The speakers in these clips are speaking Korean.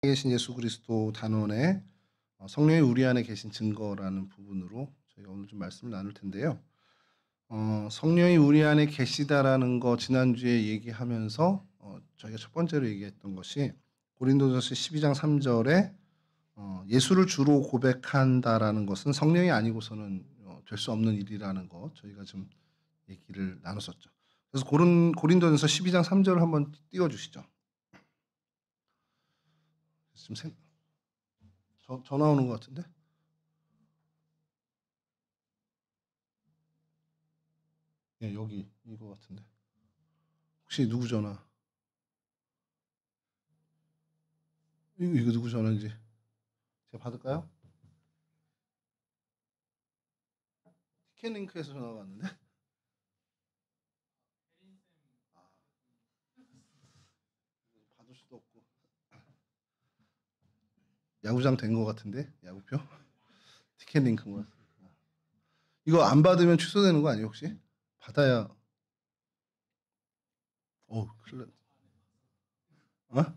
계신 예수 그리스도 단원의 성령이 우리 안에 계신 증거라는 부분으로 저희가 오늘 좀 말씀을 나눌 텐데요. 성령이 우리 안에 계시다라는 거 지난주에 얘기하면서 저희가 첫 번째로 얘기했던 것이 고린도전서 12장 3절에 예수를 주로 고백한다라는 것은 성령이 아니고서는 될 수 없는 일이라는 거 저희가 좀 얘기를 나눴었죠. 그래서 고린도전서 12장 3절을 한번 띄워주시죠. 지금 전화 오는 것 같은데? 예, 여기 이거 같은데. 혹시 누구 전화? 이거 누구 전화인지 제가 받을까요? 티켓링크에서 전화가 왔는데? 받을 수도 없고. 야구장 된 것 같은데? 야구표? 티켓링크인 것 같습니다. 이거 안 받으면 취소되는 거 아니에요 혹시? 받아야. 큰일 났.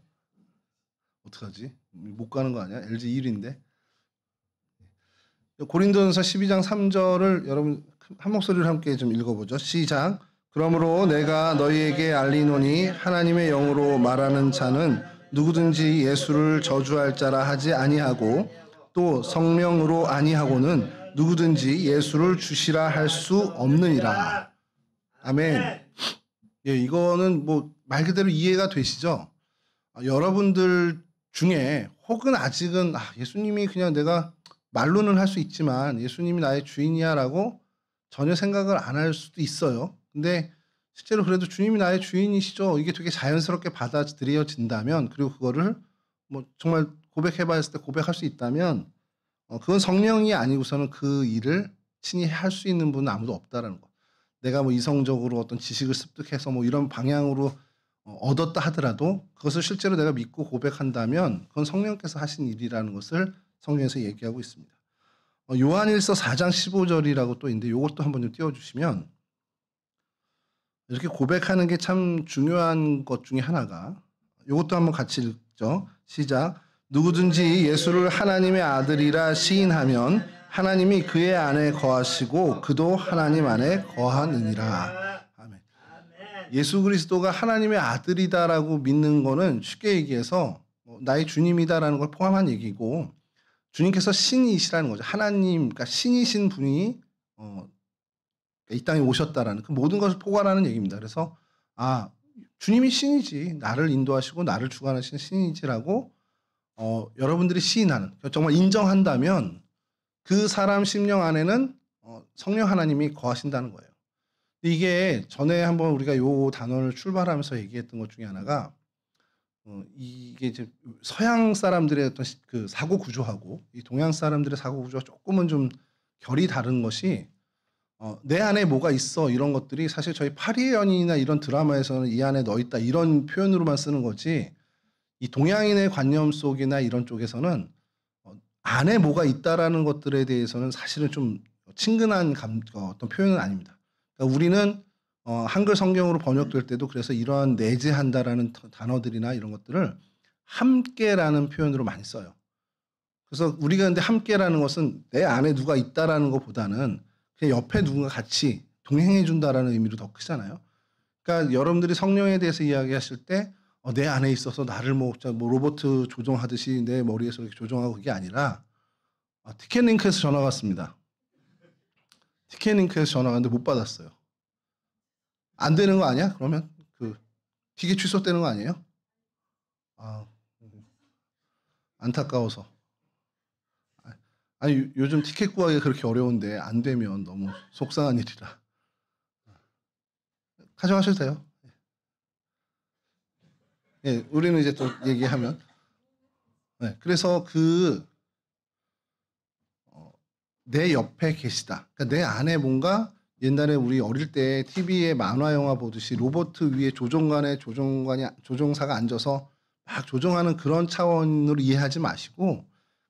어떡하지? 못 가는 거 아니야? LG 1위인데. 고린도전서 12장 3절을 여러분 한 목소리로 함께 좀 읽어보죠. 시작. 그러므로 내가 너희에게 알리노니 하나님의 영으로 말하는 자는 누구든지 예수를 저주할 자라 하지 아니하고 또 성령으로 아니하고는 누구든지 예수를 주시라 할 수 없느니라. 아멘. 예, 이거는 뭐 말 그대로 이해가 되시죠? 여러분들 중에 혹은 아직은 예수님이 그냥 내가 말로는 할 수 있지만 예수님이 나의 주인이야라고 전혀 생각을 안 할 수도 있어요. 근데 실제로 그래도 주님이 나의 주인이시죠. 이게 되게 자연스럽게 받아들여진다면 그리고 그거를 뭐 정말 고백해봤을 때 고백할 수 있다면 그건 성령이 아니고서는 그 일을 친히 할 수 있는 분은 아무도 없다라는 거. 내가 뭐 이성적으로 어떤 지식을 습득해서 뭐 이런 방향으로 얻었다 하더라도 그것을 실제로 내가 믿고 고백한다면 그건 성령께서 하신 일이라는 것을 성경에서 얘기하고 있습니다. 요한일서 4장 15절이라고 또 있는데 이것도 한번 좀 띄워주시면 이렇게 고백하는 게 참 중요한 것 중에 하나가 이것도 한번 같이 읽죠. 시작. 누구든지 예수를 하나님의 아들이라 시인하면 하나님이 그의 안에 거하시고 그도 하나님 안에 거하느니라. 아멘. 예수 그리스도가 하나님의 아들이다라고 믿는 거는 쉽게 얘기해서 나의 주님이다라는 걸 포함한 얘기고 주님께서 신이시라는 거죠. 하나님, 그러니까 신이신 분이 이 땅에 오셨다라는 그 모든 것을 포괄하는 얘기입니다. 그래서 주님이 신이지, 나를 인도하시고 나를 주관하시는 신이지라고 여러분들이 시인하는, 정말 인정한다면 그 사람 심령 안에는 성령 하나님이 거하신다는 거예요. 이게 전에 한번 우리가 요 단원을 출발하면서 얘기했던 것 중에 하나가 이게 이제 서양 사람들의 어떤 그 사고 구조하고 이 동양 사람들의 사고 구조가 조금은 좀 결이 다른 것이 내 안에 뭐가 있어 이런 것들이 사실 저희 파리의 연인이나 이런 드라마에서는 이 안에 너 있다 이런 표현으로만 쓰는 거지 이 동양인의 관념 속이나 이런 쪽에서는 안에 뭐가 있다라는 것들에 대해서는 사실은 좀 친근한 어떤 표현은 아닙니다. 그러니까 우리는 한글 성경으로 번역될 때도 그래서 이러한 내재한다라는 단어들이나 이런 것들을 함께라는 표현으로 많이 써요. 그래서 우리가 근데 함께라는 것은 내 안에 누가 있다라는 것보다는 그냥 옆에 누군가 같이 동행해 준다라는 의미로 더 크잖아요. 그러니까 여러분들이 성령에 대해서 이야기하실 때 내 안에 있어서 나를 뭐 로봇 조종하듯이 내 머리에서 이렇게 조종하고 그게 아니라 티켓링크에서 전화가 왔습니다. 티켓링크에서 전화가 왔는데 못 받았어요. 안 되는 거 아니야? 그러면 그 티켓 취소되는 거 아니에요? 안타까워서. 아니 요즘 티켓 구하기가 그렇게 어려운데 안 되면 너무 속상한 일이라. 가져가셔도 돼요. 예, 우리는 이제 또 얘기하면. 네, 그래서 내 옆에 계시다. 그러니까 내 안에 뭔가 옛날에 우리 어릴 때 TV에 만화 영화 보듯이 로봇 위에 조종사가 앉아서 막 조종하는 그런 차원으로 이해하지 마시고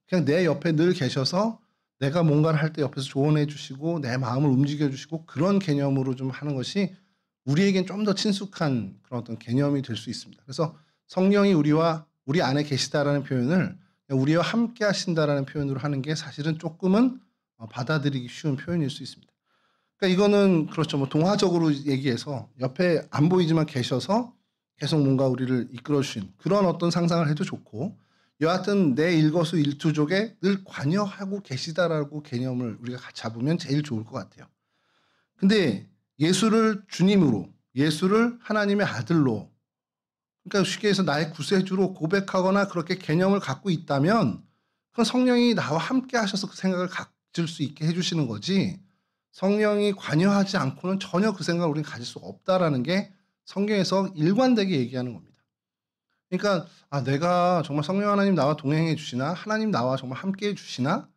그냥 내 옆에 늘 계셔서 내가 뭔가를 할 때 옆에서 조언해 주시고 내 마음을 움직여 주시고 그런 개념으로 좀 하는 것이 우리에겐 좀 더 친숙한 그런 어떤 개념이 될 수 있습니다. 그래서 성령이 우리 안에 계시다라는 표현을 우리와 함께 하신다라는 표현으로 하는 게 사실은 조금은 받아들이기 쉬운 표현일 수 있습니다. 그러니까 이거는 그렇죠. 뭐 동화적으로 얘기해서 옆에 안 보이지만 계셔서 계속 뭔가 우리를 이끌어 주신 그런 어떤 상상을 해도 좋고, 여하튼 내 일거수일투족에 늘 관여하고 계시다라고 개념을 우리가 잡으면 제일 좋을 것 같아요. 근데 예수를 주님으로, 예수를 하나님의 아들로, 그러니까 쉽게 해서 나의 구세주로 고백하거나 그렇게 개념을 갖고 있다면 그건 성령이 나와 함께 하셔서 그 생각을 가질 수 있게 해주시는 거지, 성령이 관여하지 않고는 전혀 그 생각을 우리는 가질 수가 없다라는 게 성경에서 일관되게 얘기하는 겁니다. 그러니까 내가 정말 성령 하나님 나와 동행해 주시나, 하나님 나와 정말 함께 해 주시나,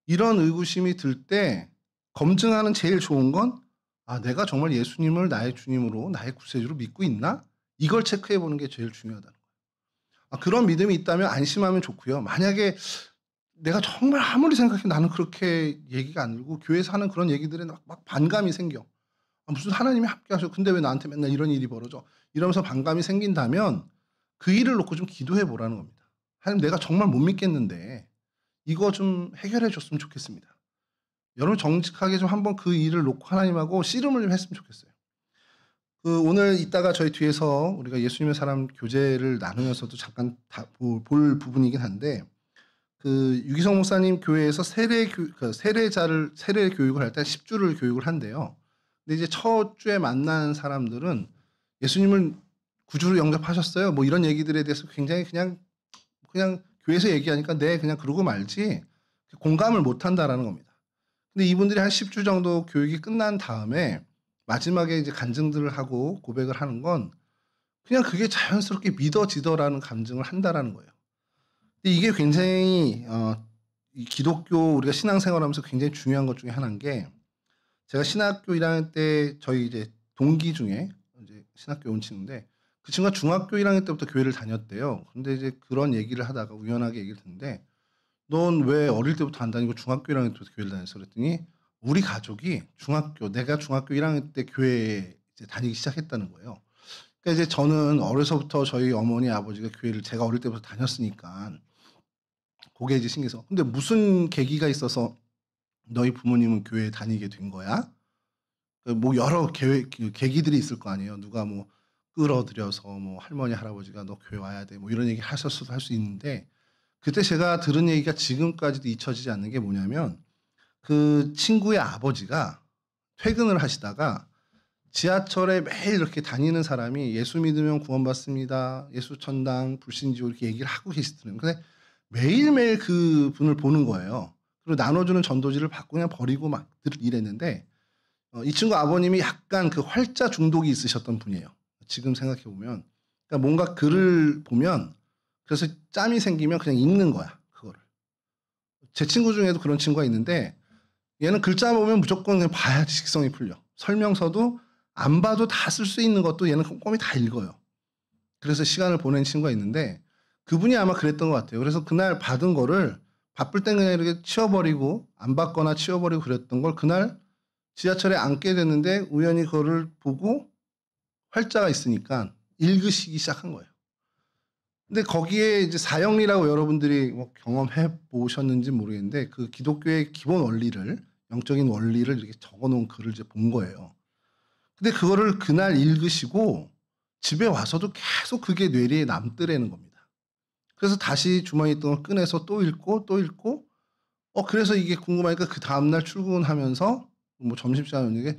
이런 의구심이 들 때 검증하는 제일 좋은 건 내가 정말 예수님을 나의 주님으로, 나의 구세주로 믿고 있나? 이걸 체크해 보는 게 제일 중요하다는 거예요. 그런 믿음이 있다면 안심하면 좋고요. 만약에 내가 정말 아무리 생각해도 나는 그렇게 얘기가 안 들고 교회에서 하는 그런 얘기들에 막 반감이 생겨. 무슨 하나님이 함께 하셔. 근데 왜 나한테 맨날 이런 일이 벌어져? 이러면서 반감이 생긴다면 그 일을 놓고 좀 기도해 보라는 겁니다. 하나님, 내가 정말 못 믿겠는데 이거 좀 해결해 줬으면 좋겠습니다. 여러분 정직하게 좀 한번 그 일을 놓고 하나님하고 씨름을 좀 했으면 좋겠어요. 오늘 이따가 저희 뒤에서 우리가 예수님의 사람 교제를 나누면서도 잠깐 볼 부분이긴 한데, 유기성 목사님 교회에서 세례 교육을 할 때 10주를 교육을 한대요. 근데 이제 첫 주에 만난 사람들은 예수님을 구주로 영접하셨어요, 뭐 이런 얘기들에 대해서 굉장히 그냥 교회에서 얘기하니까 그냥 그러고 말지 공감을 못 한다라는 겁니다. 근데 이분들이 한 10주 정도 교육이 끝난 다음에 마지막에 이제 간증들을 하고 고백을 하는 건 그냥 그게 자연스럽게 믿어지더라는 감증을 한다라는 거예요. 근데 이게 굉장히 이 기독교 우리가 신앙생활하면서 굉장히 중요한 것 중에 하나인 게, 제가 신학교 1학년 때 저희 이제 동기 중에 이제 신학교 온 친구인데, 그 친구가 중학교 1학년 때부터 교회를 다녔대요. 근데 이제 그런 얘기를 하다가 우연하게 얘기를 듣는데, 넌 왜 어릴 때부터 안 다니고 중학교 1학년 때부터 교회를 다녔어? 그랬더니 우리 가족이 내가 중학교 1학년 때 교회에 이제 다니기 시작했다는 거예요. 그러니까 이제 저는 어려서부터 저희 어머니 아버지가 교회를 제가 어릴 때부터 다녔으니까 그게 이제 신기해서, 근데 무슨 계기가 있어서 너희 부모님은 교회에 다니게 된 거야? 뭐 여러 계기들이 있을 거 아니에요. 누가 뭐 끌어들여서 뭐 할머니 할아버지가 너 교회 와야 돼 뭐 이런 얘기 하셨어도 할 수 있는데, 그때 제가 들은 얘기가 지금까지도 잊혀지지 않는 게 뭐냐면, 그 친구의 아버지가 퇴근을 하시다가 지하철에 매일 이렇게 다니는 사람이 예수 믿으면 구원받습니다, 예수 천당, 불신지옥 이렇게 얘기를 하고 계시더라고요. 근데 매일매일 그 분을 보는 거예요. 그리고 나눠주는 전도지를 받고 그냥 버리고 막 이랬는데, 이 친구 아버님이 약간 그 활자 중독이 있으셨던 분이에요. 지금 생각해 보면. 그러니까 뭔가 글을 보면 그래서 짬이 생기면 그냥 읽는 거야, 그거를. 제 친구 중에도 그런 친구가 있는데, 얘는 글자 보면 무조건 그냥 봐야지 식성이 풀려. 설명서도 안 봐도 다 쓸 수 있는 것도 얘는 꼼꼼히 다 읽어요. 그래서 시간을 보낸 친구가 있는데, 그분이 아마 그랬던 것 같아요. 그래서 그날 받은 거를 바쁠 땐 그냥 이렇게 치워버리고, 안 받거나 치워버리고 그랬던 걸 그날 지하철에 앉게 됐는데 우연히 그거를 보고 활자가 있으니까 읽으시기 시작한 거예요. 근데 거기에 이제 사형리라고 여러분들이 뭐 경험해 보셨는지 모르겠는데, 그 기독교의 기본 원리를, 영적인 원리를 이렇게 적어 놓은 글을 이제 본 거예요. 근데 그거를 그날 읽으시고 집에 와서도 계속 그게 뇌리에 남더라는 겁니다. 그래서 다시 주머니에 있던 걸 꺼내서 또 읽고 또 읽고, 그래서 이게 궁금하니까 그 다음날 출근하면서 뭐 점심시간에 이게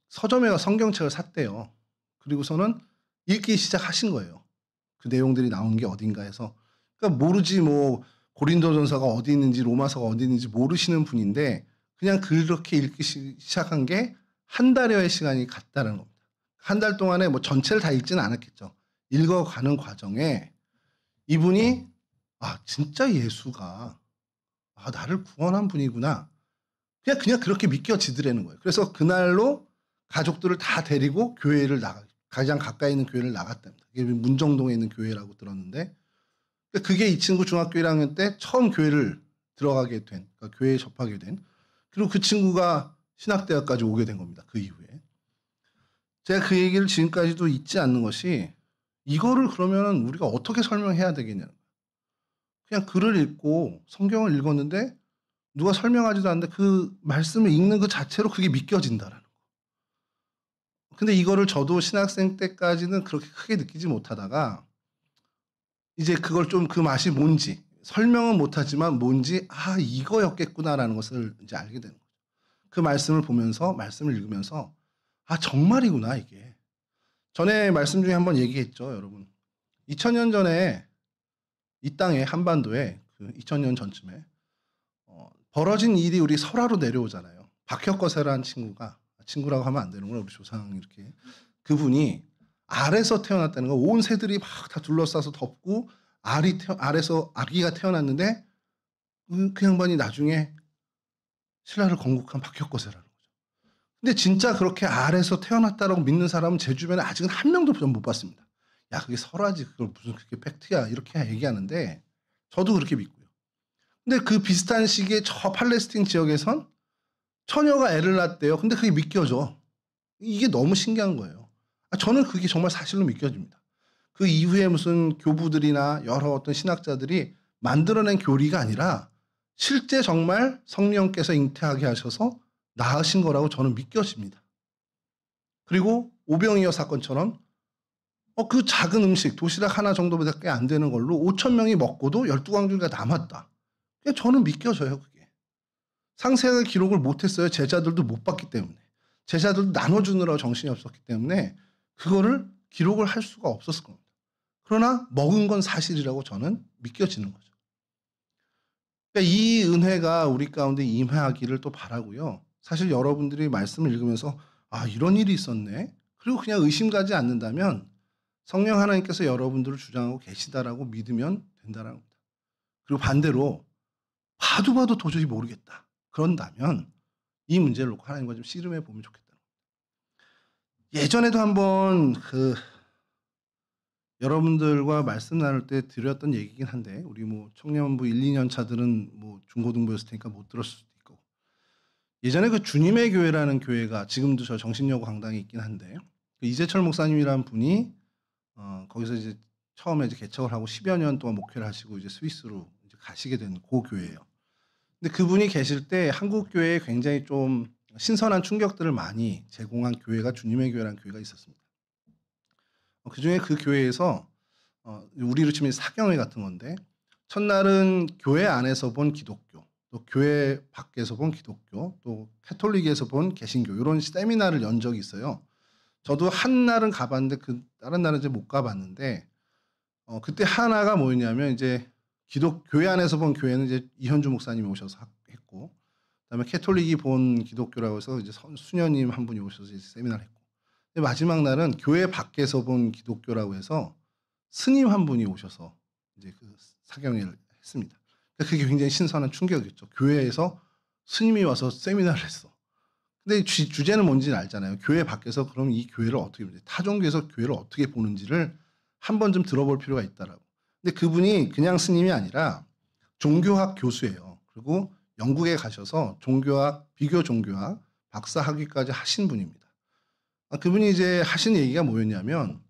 서점에 가 성경책을 샀대요. 그리고서는 읽기 시작하신 거예요. 그 내용들이 나온 게 어딘가에서. 그러니까 모르지 뭐 고린도전서가 어디 있는지 로마서가 어디 있는지 모르시는 분인데 그냥 그렇게 읽기 시작한 게 한 달여의 시간이 갔다는 겁니다. 한 달 동안에 뭐 전체를 다 읽지는 않았겠죠. 읽어가는 과정에 이분이 진짜 예수가 나를 구원한 분이구나, 그냥 그렇게 믿겨지더라는 거예요. 그래서 그날로 가족들을 다 데리고 교회를 가장 가까이 있는 교회를 나갔답니다. 이게 문정동에 있는 교회라고 들었는데, 그게 이 친구 중학교 1학년 때 처음 교회를 들어가게 된, 그러니까 교회에 접하게 된, 그리고 그 친구가 신학대학까지 오게 된 겁니다. 그 이후에. 제가 그 얘기를 지금까지도 잊지 않는 것이, 이거를 그러면 우리가 어떻게 설명해야 되겠냐. 그냥 글을 읽고 성경을 읽었는데 누가 설명하지도 않는데 그 말씀을 읽는 그 자체로 그게 믿겨진다라는 거. 근데 이거를 저도 신학생 때까지는 그렇게 크게 느끼지 못하다가 이제 그걸 좀 그 맛이 뭔지 설명은 못하지만 뭔지 이거였겠구나라는 것을 이제 알게 되는 거죠. 그 말씀을 보면서 말씀을 읽으면서 정말이구나 이게. 전에 말씀 중에 한번 얘기했죠, 여러분. 2000년 전에 이 땅에 한반도에 그 2000년 전쯤에 벌어진 일이 우리 설화로 내려오잖아요. 박혁거세라는 친구라고 하면 안 되는구나, 우리 조상 이렇게. 그분이 알에서 태어났다는 거. 온 새들이 막 다 둘러싸서 덮고 알에서 아기가 태어났는데 그 양반이 나중에 신라를 건국한 박혁거세라는 거죠. 근데 진짜 그렇게 알에서 태어났다라고 믿는 사람은 제 주변에 아직은 한 명도 못 봤습니다. 야, 그게 설화지. 그걸 무슨 그게 팩트야. 이렇게 얘기하는데 저도 그렇게 믿고요. 근데 그 비슷한 시기에 저 팔레스틴 지역에선 처녀가 애를 낳았대요. 근데 그게 믿겨져. 이게 너무 신기한 거예요. 저는 그게 정말 사실로 믿겨집니다. 그 이후에 무슨 교부들이나 여러 어떤 신학자들이 만들어낸 교리가 아니라 실제 정말 성령께서 잉태하게 하셔서 낳으신 거라고 저는 믿겨집니다. 그리고 오병이어 사건처럼 그 작은 음식 도시락 하나 정도밖에 안 되는 걸로 5천 명이 먹고도 12광주리가 남았다. 그냥 저는 믿겨져요. 그게. 상세하게 기록을 못했어요. 제자들도 못 봤기 때문에. 제자들도 나눠주느라 정신이 없었기 때문에 그거를 기록을 할 수가 없었을 겁니다. 그러나 먹은 건 사실이라고 저는 믿겨지는 거죠. 그러니까 이 은혜가 우리 가운데 임하기를 또 바라고요. 사실 여러분들이 말씀을 읽으면서 이런 일이 있었네. 그리고 그냥 의심 가지 않는다면 성령 하나님께서 여러분들을 주장하고 계시다라고 믿으면 된다는 겁니다. 그리고 반대로 봐도 도저히 모르겠다. 그런다면 이 문제를 놓고 하나님과 좀 씨름해 보면 좋겠다는 겁니다. 예전에도 한번 여러분들과 말씀 나눌 때 드렸던 얘기긴 한데 우리 청년부 1, 2년 차들은 중고등부였을 테니까 못 들었을 수도 있고 예전에 그 주님의 교회라는 교회가 지금도 저 정신여고 강당에 있긴 한데 이재철 목사님이라는 분이 거기서 이제 처음에 개척을 하고 10여 년 동안 목회를 하시고 이제 스위스로 이제 가시게 된 그 교회예요. 근데 그분이 계실 때 한국 교회에 굉장히 좀 신선한 충격들을 많이 제공한 교회가 주님의 교회라는 교회가 있었습니다. 그중에 그 교회에서 우리로 치면 사경회 같은 건데 첫날은 교회 안에서 본 기독교, 또 교회 밖에서 본 기독교, 또 캐톨릭에서 본 개신교 이런 세미나를 연 적이 있어요. 저도 한 날은 가봤는데 다른 날은 이제 못 가봤는데 그때 하나가 뭐였냐면 이제 교회 안에서 본 교회는 이제 이현주 목사님이 오셔서 했고 그다음에 캐톨릭이 본 기독교라고 해서 이제 수녀님 한 분이 오셔서 이제 세미나를 했고 마지막 날은 교회 밖에서 본 기독교라고 해서 스님 한 분이 오셔서 이제 그 사경회를 했습니다. 그게 굉장히 신선한 충격이었죠. 교회에서 스님이 와서 세미나를 했어. 근데 주제는 뭔지는 알잖아요. 교회 밖에서 그럼 이 교회를 어떻게 보는지, 타종교에서 교회를 어떻게 보는지를 한 번쯤 들어볼 필요가 있다라고. 근데 그분이 그냥 스님이 아니라 종교학 교수예요. 그리고 영국에 가셔서 비교 종교학 박사 학위까지 하신 분입니다. 그분이 이제 하신 얘기가 뭐였냐면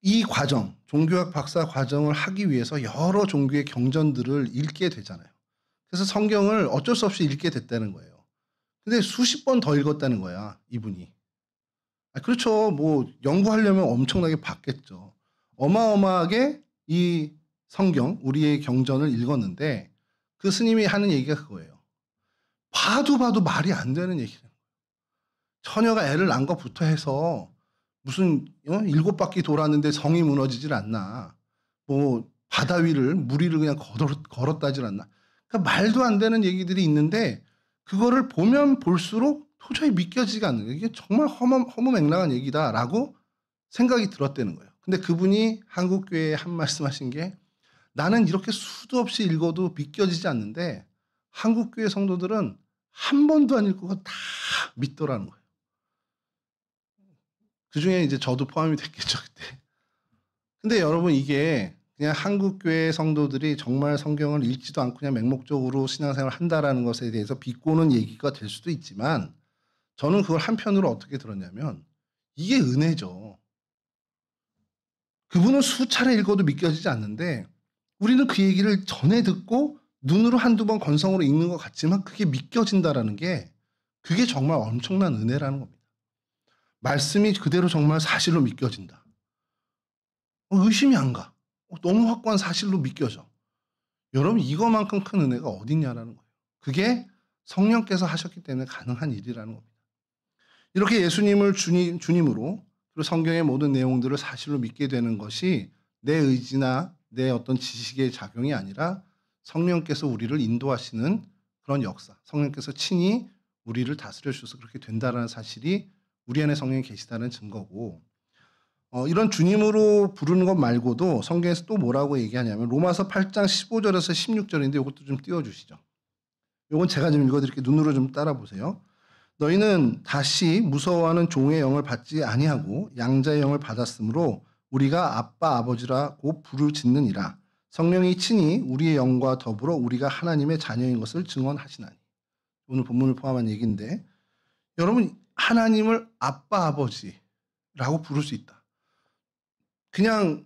이 과정, 종교학 박사 과정을 하기 위해서 여러 종교의 경전들을 읽게 되잖아요. 그래서 성경을 어쩔 수 없이 읽게 됐다는 거예요. 근데 수십 번 더 읽었다는 거야, 이분이. 그렇죠. 연구하려면 엄청나게 봤겠죠. 어마어마하게 이 성경, 우리의 경전을 읽었는데 그 스님이 하는 얘기가 그거예요. 봐도 말이 안 되는 얘기예요. 처녀가 애를 낳은 것부터 해서 무슨 7바퀴 돌았는데 성이 무너지질 않나. 바다 위를 물 위를 그냥 걸었다질 않나. 그러니까 말도 안 되는 얘기들이 있는데 그거를 보면 볼수록 도저히 믿겨지지가 않는 거예요. 이게 정말 허무맹랑한 얘기다라고 생각이 들었다는 거예요. 근데 그분이 한국교회에 한 말씀하신 게 나는 이렇게 수도 없이 읽어도 믿겨지지 않는데 한국교회 성도들은 한 번도 안 읽고 다 믿더라는 거예요. 그중에 이제 저도 포함이 됐겠죠, 그때. 근데 여러분 이게 그냥 한국교회 성도들이 정말 성경을 읽지도 않고 그냥 맹목적으로 신앙생활을 한다라는 것에 대해서 비꼬는 얘기가 될 수도 있지만 저는 그걸 한편으로 어떻게 들었냐면 이게 은혜죠. 그분은 수차례 읽어도 믿겨지지 않는데 우리는 그 얘기를 전에 듣고 눈으로 한두 번 건성으로 읽는 것 같지만 그게 믿겨진다라는 게 그게 정말 엄청난 은혜라는 겁니다. 말씀이 그대로 정말 사실로 믿겨진다. 의심이 안 가. 너무 확고한 사실로 믿겨져. 여러분 이거만큼 큰 은혜가 어딨냐라는 거예요. 그게 성령께서 하셨기 때문에 가능한 일이라는 겁니다. 이렇게 예수님을 주님으로 그리고 성경의 모든 내용들을 사실로 믿게 되는 것이 내 의지나 내 어떤 지식의 작용이 아니라 성령께서 우리를 인도하시는 그런 역사, 성령께서 친히 우리를 다스려 주셔서 그렇게 된다는 사실이 우리 안에 성령이 계시다는 증거고, 이런 주님으로 부르는 것 말고도 성경에서 또 뭐라고 얘기하냐면 로마서 8장 15절에서 16절인데 이것도 좀 띄워주시죠. 이건 제가 좀 읽어드릴게요. 눈으로 좀 따라 보세요. 너희는 다시 무서워하는 종의 영을 받지 아니하고 양자의 영을 받았으므로 우리가 아빠 아버지라고 부르짖느니라. 성령이 친히 우리의 영과 더불어 우리가 하나님의 자녀인 것을 증언하시나니. 오늘 본문을 포함한 얘기인데 여러분 하나님을 아빠 아버지라고 부를 수 있다. 그냥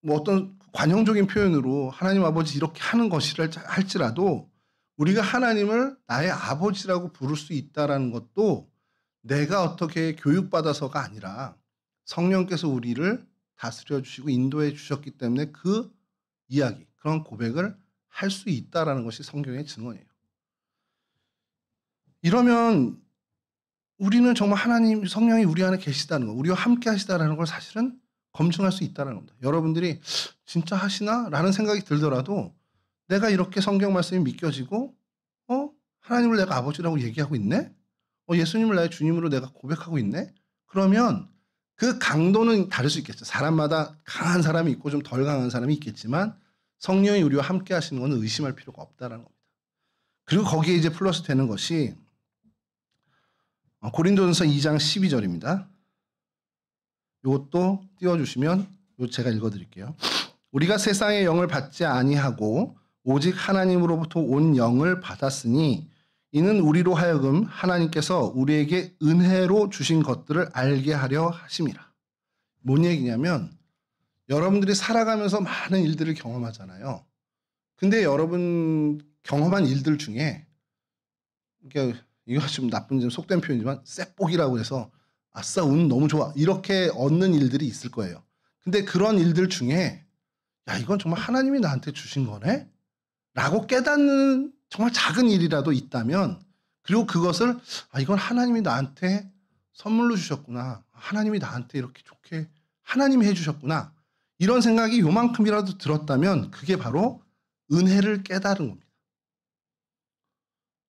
뭐 어떤 관용적인 표현으로 하나님 아버지 이렇게 하는 것이라 할지라도 우리가 하나님을 나의 아버지라고 부를 수 있다라는 것도 내가 어떻게 교육받아서가 아니라 성령께서 우리를 다스려 주시고 인도해 주셨기 때문에 그 이야기, 그런 고백을 할 수 있다라는 것이 성경의 증언이에요. 이러면 우리는 정말 하나님 성령이 우리 안에 계시다는 거, 우리와 함께 하시다라는 걸 사실은 검증할 수 있다는 겁니다. 여러분들이 진짜 하시나? 라는 생각이 들더라도 내가 이렇게 성경 말씀이 믿겨지고 하나님을 내가 아버지라고 얘기하고 있네? 예수님을 나의 주님으로 내가 고백하고 있네? 그러면 그 강도는 다를 수 있겠죠. 사람마다 강한 사람이 있고 좀 덜 강한 사람이 있겠지만 성령이 우리와 함께 하시는 것은 의심할 필요가 없다는 겁니다. 그리고 거기에 이제 플러스 되는 것이 고린도전서 2장 12절입니다. 이것도 띄워주시면 제가 읽어드릴게요. 우리가 세상의 영을 받지 아니하고 오직 하나님으로부터 온 영을 받았으니 이는 우리로 하여금 하나님께서 우리에게 은혜로 주신 것들을 알게 하려 하심이라. 뭔 얘기냐면 여러분들이 살아가면서 많은 일들을 경험하잖아요. 근데 여러분 경험한 일들 중에 이거 좀 나쁜 좀 속된 표현이지만 쌔복이라고 해서 아싸 운 너무 좋아 이렇게 얻는 일들이 있을 거예요. 근데 그런 일들 중에 야 이건 정말 하나님이 나한테 주신 거네? 라고 깨닫는 정말 작은 일이라도 있다면 그리고 그것을 이건 하나님이 나한테 선물로 주셨구나. 하나님이 나한테 이렇게 좋게 하나님이 해주셨구나. 이런 생각이 요만큼이라도 들었다면 그게 바로 은혜를 깨달은 겁니다.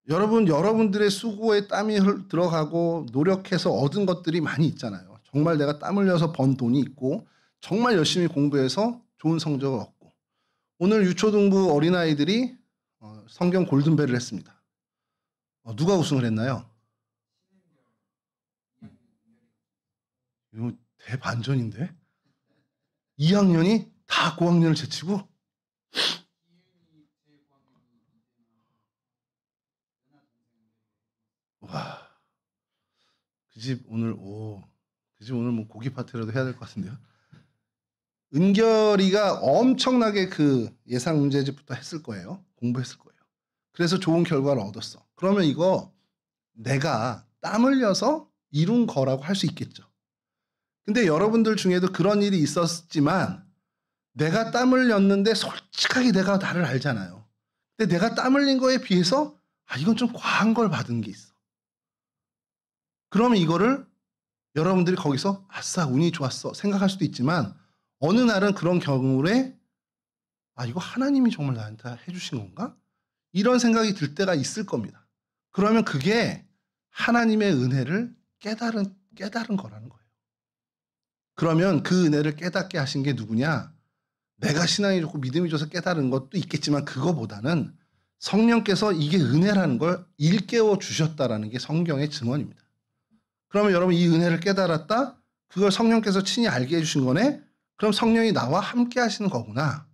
여러분들의 수고에 땀이 들어가고 노력해서 얻은 것들이 많이 있잖아요. 정말 내가 땀 흘려서 번 돈이 있고 정말 열심히 공부해서 좋은 성적을 얻고 오늘 유초등부 어린아이들이 성경 골든벨을 했습니다. 누가 우승을 했나요? 이거 대반전인데? 2학년이 다 고학년을 제치고 와, 그 집 오늘 뭐 고기 파티라도 해야 될 것 같은데요. 은결이가 엄청나게 그 예상 문제집부터 했을 거예요. 공부했을 거예요. 그래서 좋은 결과를 얻었어. 그러면 이거 내가 땀 흘려서 이룬 거라고 할 수 있겠죠. 근데 여러분들 중에도 그런 일이 있었지만 내가 땀 흘렸는데 솔직하게 내가 나를 알잖아요. 근데 내가 땀 흘린 거에 비해서 이건 좀 과한 걸 받은 게 있어. 그러면 이거를 여러분들이 거기서 아싸 운이 좋았어 생각할 수도 있지만 어느 날은 그런 경우에 이거 하나님이 정말 나한테 해주신 건가? 이런 생각이 들 때가 있을 겁니다. 그러면 그게 하나님의 은혜를 깨달은 거라는 거예요. 그러면 그 은혜를 깨닫게 하신 게 누구냐? 내가 신앙이 좋고 믿음이 좋아서 깨달은 것도 있겠지만 그거보다는 성령께서 이게 은혜라는 걸 일깨워 주셨다라는 게 성경의 증언입니다. 그러면 여러분 이 은혜를 깨달았다? 그걸 성령께서 친히 알게 해주신 거네? 그럼 성령이 나와 함께 하시는 거구나.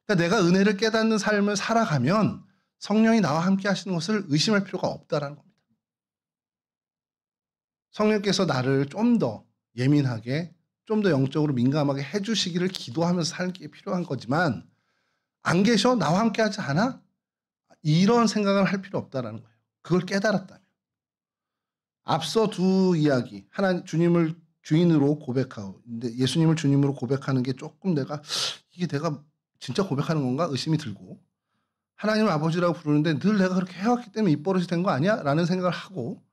그러니까 내가 은혜를 깨닫는 삶을 살아가면 성령이 나와 함께 하시는 것을 의심할 필요가 없다라는 겁니다. 성령께서 나를 좀 더 예민하게, 좀 더 영적으로 민감하게 해주시기를 기도하면서 살기 필요한 거지만 안 계셔? 나와 함께 하지 않아? 이런 생각을 할 필요 없다라는 거예요. 그걸 깨달았다면. 앞서 두 이야기, 주님을 주인으로 고백하고, 근데 예수님을 주님으로 고백하는 게 조금 이게 내가 진짜 고백하는 건가? 의심이 들고, 하나님을 아버지라고 부르는데 늘 내가 그렇게 해왔기 때문에 입버릇이 된 거 아니야? 라는 생각을 하고,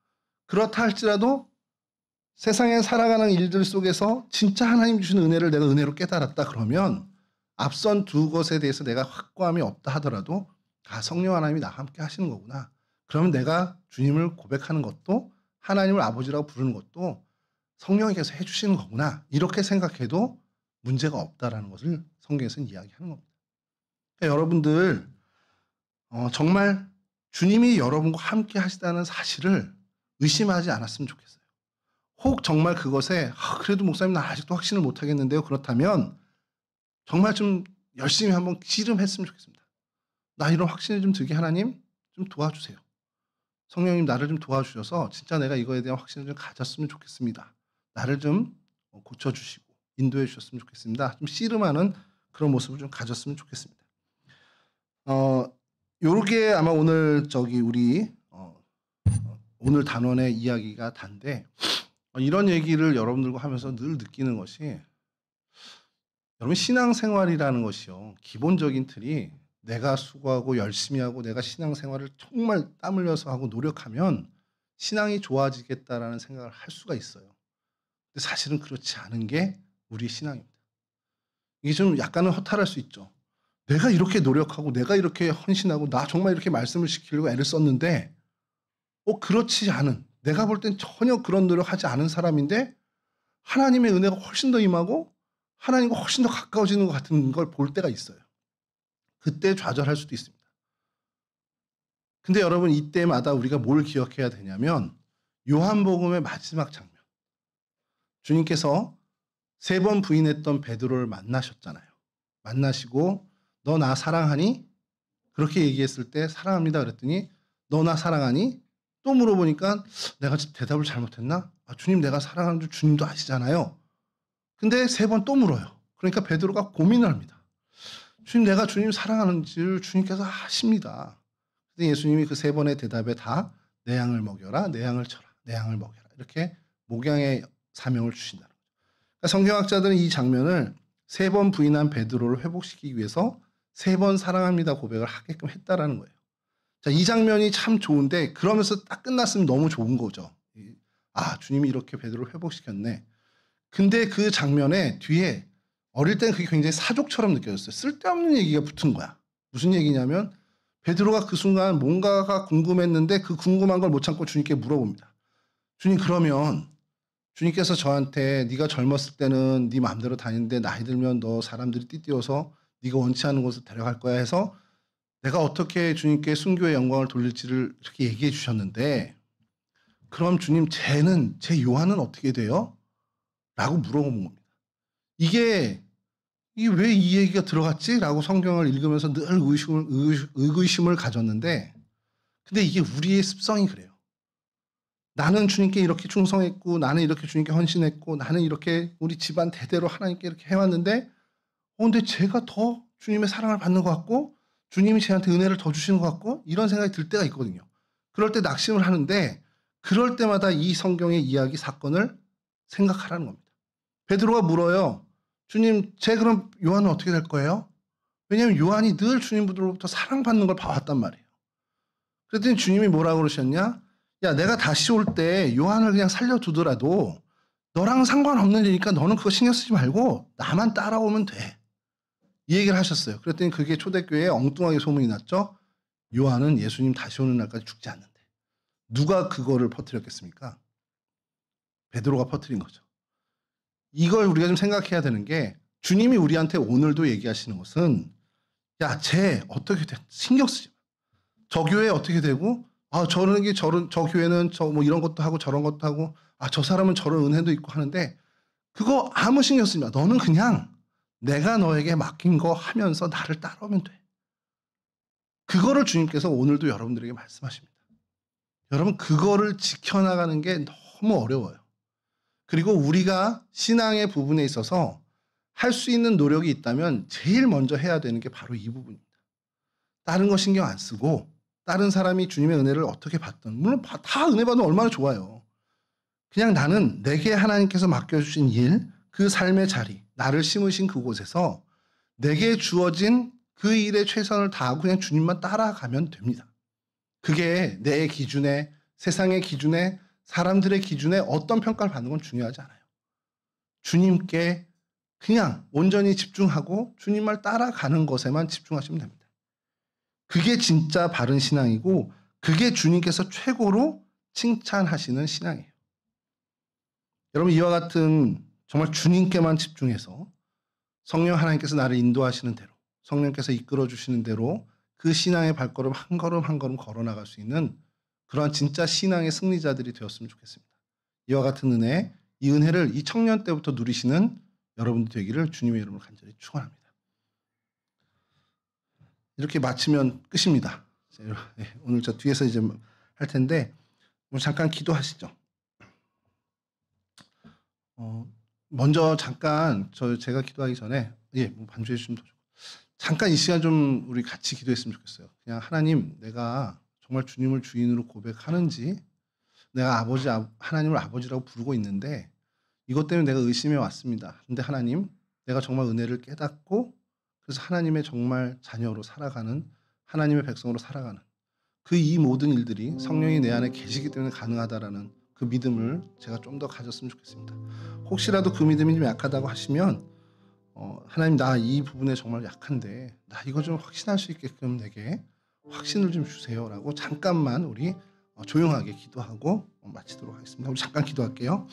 그렇다 할지라도 세상에 살아가는 일들 속에서 진짜 하나님 주신 은혜를 내가 은혜로 깨달았다 그러면 앞선 두 것에 대해서 내가 확고함이 없다 하더라도 성령 하나님이 나와 함께 하시는 거구나. 그러면 내가 주님을 고백하는 것도 하나님을 아버지라고 부르는 것도 성령께서 해주시는 거구나. 이렇게 생각해도 문제가 없다라는 것을 성경에서는 이야기하는 겁니다. 그러니까 여러분들 정말 주님이 여러분과 함께 하시다는 사실을 의심하지 않았으면 좋겠어요. 혹 정말 그것에 그래도 목사님 나 아직도 확신을 못하겠는데요. 그렇다면 정말 좀 열심히 한번 씨름했으면 좋겠습니다. 나 이런 확신이 좀 들게 하나님 좀 도와주세요. 성령님 나를 좀 도와주셔서 진짜 내가 이거에 대한 확신을 좀 가졌으면 좋겠습니다. 나를 좀 고쳐주시고 인도해 주셨으면 좋겠습니다. 좀 씨름하는 그런 모습을 좀 가졌으면 좋겠습니다. 요렇게 아마 오늘 우리 오늘 단원의 이야기가 단데 이런 얘기를 여러분들과 하면서 늘 느끼는 것이 여러분 신앙생활이라는 것이요. 기본적인 틀이 내가 수고하고 열심히 하고 내가 신앙생활을 정말 땀 흘려서 하고 노력하면 신앙이 좋아지겠다라는 생각을 할 수가 있어요. 근데 사실은 그렇지 않은 게 우리 신앙입니다. 이게 좀 약간은 허탈할 수 있죠. 내가 이렇게 노력하고 내가 이렇게 헌신하고 나 정말 이렇게 말씀을 지키려고 애를 썼는데 그렇지 않은 내가 볼 땐 전혀 그런 노력하지 않은 사람인데 하나님의 은혜가 훨씬 더 임하고 하나님과 훨씬 더 가까워지는 것 같은 걸 볼 때가 있어요. 그때 좌절할 수도 있습니다. 근데 여러분 이때마다 우리가 뭘 기억해야 되냐면 요한복음의 마지막 장면. 주님께서 3번 부인했던 베드로를 만나셨잖아요. 만나시고 너 나 사랑하니? 그렇게 얘기했을 때 사랑합니다 그랬더니 너 나 사랑하니? 또 물어보니까 내가 대답을 잘못했나? 주님 내가 사랑하는 줄 주님도 아시잖아요. 근데 3번 또 물어요. 그러니까 베드로가 고민을 합니다. 주님 내가 주님 사랑하는지를 주님께서 아십니다. 근데 예수님이 그 3번의 대답에 다 내 양을 먹여라, 내 양을 쳐라, 내 양을 먹여라 이렇게 목양의 사명을 주신다는 거죠. 그러니까 성경학자들은 이 장면을 3번 부인한 베드로를 회복시키기 위해서 3번 사랑합니다 고백을 하게끔 했다라는 거예요. 자, 이 장면이 참 좋은데 그러면서 딱 끝났으면 너무 좋은 거죠. 주님이 이렇게 베드로를 회복시켰네. 근데 그 장면에 뒤에 어릴 땐 그게 굉장히 사족처럼 느껴졌어요. 쓸데없는 얘기가 붙은 거야. 무슨 얘기냐면 베드로가 그 순간 뭔가가 궁금했는데 그 궁금한 걸 못 참고 주님께 물어봅니다. 주님 그러면 주님께서 저한테 네가 젊었을 때는 네 마음대로 다니는데 나이 들면 너 사람들이 띠띠어서 네가 원치 않는 곳을 데려갈 거야 해서 내가 어떻게 주님께 순교의 영광을 돌릴지를 이렇게 얘기해 주셨는데 그럼 주님 제 요한은 어떻게 돼요? 라고 물어본 겁니다. 이게 왜 이 얘기가 들어갔지? 라고 성경을 읽으면서 늘 의구심을 가졌는데 근데 이게 우리의 습성이 그래요. 나는 주님께 이렇게 충성했고 나는 이렇게 주님께 헌신했고 나는 이렇게 우리 집안 대대로 하나님께 이렇게 해왔는데 근데 제가 더 주님의 사랑을 받는 것 같고 주님이 저한테 은혜를 더 주시는 것 같고 이런 생각이 들 때가 있거든요. 그럴 때 낙심을 하는데 그럴 때마다 이 성경의 이야기 사건을 생각하라는 겁니다. 베드로가 물어요. 주님 그럼 요한은 어떻게 될 거예요? 왜냐하면 요한이 늘 주님으로부터 사랑받는 걸 봐왔단 말이에요. 그랬더니 주님이 뭐라고 그러셨냐? 야 내가 다시 올 때 요한을 그냥 살려두더라도 너랑 상관없는 일이니까 너는 그거 신경 쓰지 말고 나만 따라오면 돼. 이 얘기를 하셨어요. 그랬더니 그게 초대교회에 엉뚱하게 소문이 났죠. 요한은 예수님 다시 오는 날까지 죽지 않는데. 누가 그거를 퍼뜨렸겠습니까? 베드로가 퍼뜨린 거죠. 이걸 우리가 좀 생각해야 되는 게 주님이 우리한테 오늘도 얘기하시는 것은 야, 쟤 어떻게 돼? 신경 쓰지 마. 저 교회 어떻게 되고 저 교회는 뭐 이런 것도 하고 저런 것도 하고 저 사람은 저런 은혜도 있고 하는데 그거 아무 신경 쓰지 마. 너는 그냥 내가 너에게 맡긴 거 하면서 나를 따라오면 돼. 그거를 주님께서 오늘도 여러분들에게 말씀하십니다. 여러분 그거를 지켜나가는 게 너무 어려워요. 그리고 우리가 신앙의 부분에 있어서 할 수 있는 노력이 있다면 제일 먼저 해야 되는 게 바로 이 부분입니다. 다른 거 신경 안 쓰고 다른 사람이 주님의 은혜를 어떻게 받든 물론 다 은혜 받으면 얼마나 좋아요. 그냥 나는 내게 하나님께서 맡겨주신 일, 그 삶의 자리, 나를 심으신 그곳에서 내게 주어진 그 일에 최선을 다하고 그냥 주님만 따라가면 됩니다. 그게 내 기준에, 세상의 기준에, 사람들의 기준에 어떤 평가를 받는 건 중요하지 않아요. 주님께 그냥 온전히 집중하고 주님 말 따라가는 것에만 집중하시면 됩니다. 그게 진짜 바른 신앙이고 그게 주님께서 최고로 칭찬하시는 신앙이에요. 여러분 이와 같은 정말 주님께만 집중해서 성령 하나님께서 나를 인도하시는 대로 성령께서 이끌어 주시는 대로 그 신앙의 발걸음 한 걸음 한 걸음 걸어 나갈 수 있는 그러한 진짜 신앙의 승리자들이 되었으면 좋겠습니다. 이와 같은 은혜, 이 은혜를 이 청년 때부터 누리시는 여러분들 되기를 주님의 이름으로 간절히 축원합니다. 이렇게 마치면 끝입니다. 오늘 저 뒤에서 이제 할 텐데 잠깐 기도하시죠. 먼저 잠깐 제가 기도하기 전에 반주해 주시면 더 좋고 잠깐 이 시간 좀 우리 같이 기도했으면 좋겠어요. 그냥 하나님, 내가 정말 주님을 주인으로 고백하는지, 내가 하나님을 아버지라고 부르고 있는데 이것 때문에 내가 의심해 왔습니다. 근데 하나님, 내가 정말 은혜를 깨닫고 그래서 하나님의 정말 자녀로 살아가는, 하나님의 백성으로 살아가는 그 이 모든 일들이 성령이 내 안에 계시기 때문에 가능하다라는 그 믿음을 제가 좀 더 가졌으면 좋겠습니다. 혹시라도 그 믿음이 좀 약하다고 하시면 하나님, 나 이 부분에 정말 약한데 나 이거 좀 확신할 수 있게끔 내게 확신을 좀 주세요라고 잠깐만 우리 조용하게 기도하고 마치도록 하겠습니다. 우리 잠깐 기도할게요.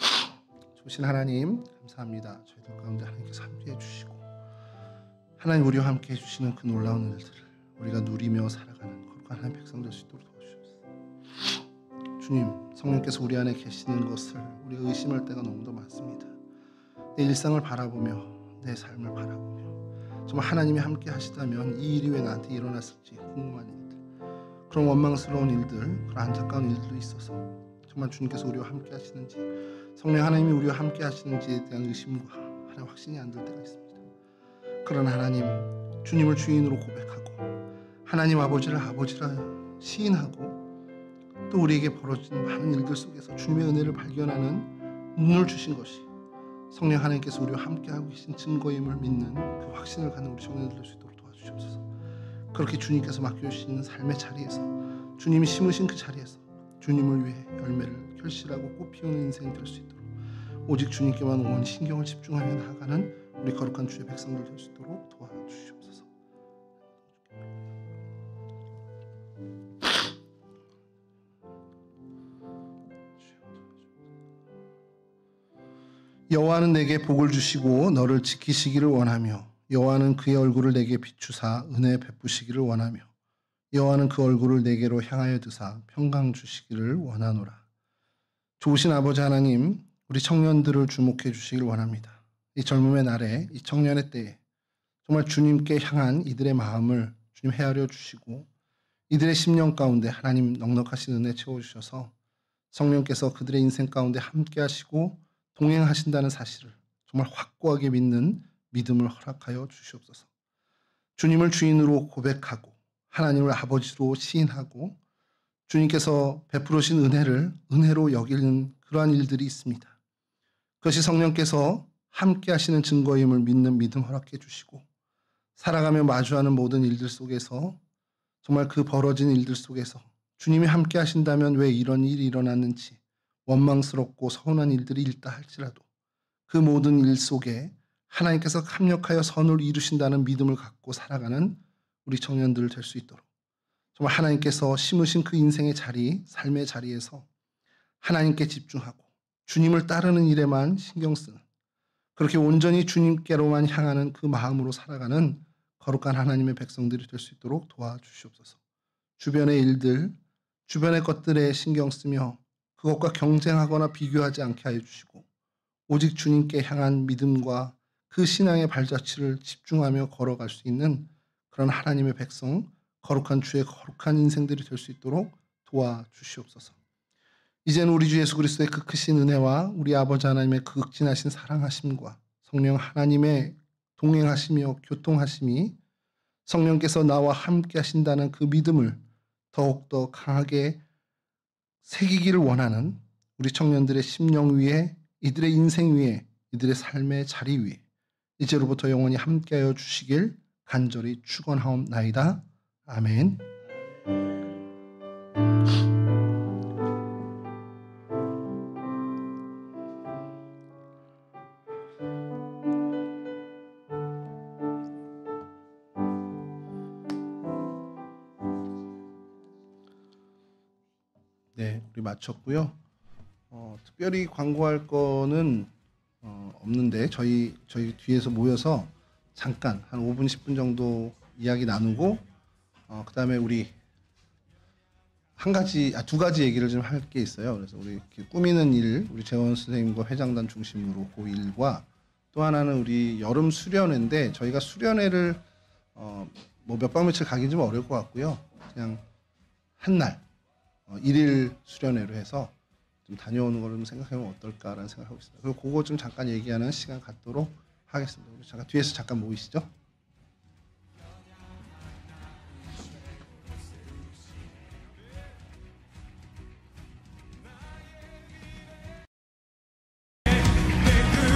좋으신 하나님 감사합니다. 저희들 가운데 하나님께서 함께해 주시고 하나님 우리와 함께해 주시는 그 놀라운 일들을 우리가 누리며 살아가는 거룩한 하나님 백성 될 수 있도록 도와주시옵소서. 주님, 성령께서 우리 안에 계시는 것을 우리가 의심할 때가 너무도 많습니다. 내 일상을 바라보며 내 삶을 바라보며 정말 하나님이 함께 하시다면 이 일이 왜 나한테 일어났을지 궁금한 일들, 그런 원망스러운 일들, 그런 안타까운 일들도 있어서 정말 주님께서 우리와 함께 하시는지, 성령 하나님이 우리와 함께 하시는지에 대한 의심과 하나님 확신이 안 들 때가 있습니다. 그러나 하나님, 주님을 주인으로 고백하고 하나님 아버지를 아버지라 시인하고 또 우리에게 벌어진 많은 일들 속에서 주님의 은혜를 발견하는 눈을 주신 것이 성령 하나님께서 우리와 함께하고 계신 증거임을 믿는 그 확신을 갖는 우리 청년들 될 수 있도록 도와주시옵소서. 그렇게 주님께서 맡겨주시는 삶의 자리에서, 주님이 심으신 그 자리에서 주님을 위해 열매를 결실하고 꽃피우는 인생이 될 수 있도록 오직 주님께만 온 신경을 집중하며 나아가는 우리 거룩한 주의 백성들 될 수 있도록 도와주시옵소서. 여호와는 내게 복을 주시고 너를 지키시기를 원하며 여호와는 그의 얼굴을 내게 비추사 은혜 베푸시기를 원하며 여호와는 그 얼굴을 내게로 향하여 드사 평강 주시기를 원하노라. 좋으신 아버지 하나님, 우리 청년들을 주목해 주시기를 원합니다. 이 젊음의 날에, 이 청년의 때에 정말 주님께 향한 이들의 마음을 주님 헤아려 주시고 이들의 심령 가운데 하나님 넉넉하신 은혜 채워주셔서 성령께서 그들의 인생 가운데 함께 하시고 동행하신다는 사실을 정말 확고하게 믿는 믿음을 허락하여 주시옵소서. 주님을 주인으로 고백하고 하나님을 아버지로 시인하고 주님께서 베풀으신 은혜를 은혜로 여기는 그러한 일들이 있습니다. 그것이 성령께서 함께 하시는 증거임을 믿는 믿음 허락해 주시고 살아가며 마주하는 모든 일들 속에서 정말 그 벌어진 일들 속에서 주님이 함께 하신다면 왜 이런 일이 일어났는지 원망스럽고 서운한 일들이 있다 할지라도 그 모든 일 속에 하나님께서 합력하여 선을 이루신다는 믿음을 갖고 살아가는 우리 청년들 될 수 있도록 정말 하나님께서 심으신 그 인생의 자리, 삶의 자리에서 하나님께 집중하고 주님을 따르는 일에만 신경 쓰는 그렇게 온전히 주님께로만 향하는 그 마음으로 살아가는 거룩한 하나님의 백성들이 될 수 있도록 도와주시옵소서. 주변의 일들, 주변의 것들에 신경 쓰며 그것과 경쟁하거나 비교하지 않게 하여 주시고 오직 주님께 향한 믿음과 그 신앙의 발자취를 집중하며 걸어갈 수 있는 그런 하나님의 백성, 거룩한 주의 거룩한 인생들이 될 수 있도록 도와주시옵소서. 이제는 우리 주 예수 그리스도의 그 크신 은혜와 우리 아버지 하나님의 그 극진하신 사랑하심과 성령 하나님의 동행하시며 교통하심이 성령께서 나와 함께 하신다는 그 믿음을 더욱더 강하게 새기기를 원하는 우리 청년들의 심령 위에, 이들의 인생 위에, 이들의 삶의 자리 위에 이제로부터 영원히 함께하여 주시길 간절히 축원하옵나이다. 아멘. 네, 우리 마쳤고요. 특별히 광고할 거는 없는데 저희 뒤에서 모여서 잠깐 한 5분 10분 정도 이야기 나누고 그다음에 우리 두 가지 얘기를 좀 할 게 있어요. 그래서 우리 이렇게 꾸미는 일, 우리 재원 선생님과 회장단 중심으로 그 일과 또 하나는 우리 여름 수련회인데 저희가 수련회를 뭐 몇 박 며칠 가긴 좀 어려울 것 같고요. 그냥 한 날 일일 수련회로 해서 좀 다녀오는 거를 좀 생각해보면 어떨까라는 생각하고 있습니다. 그리고 그거 좀 잠깐 얘기하는 시간 갖도록 하겠습니다. 우리 잠깐 뒤에서 잠깐 모이시죠.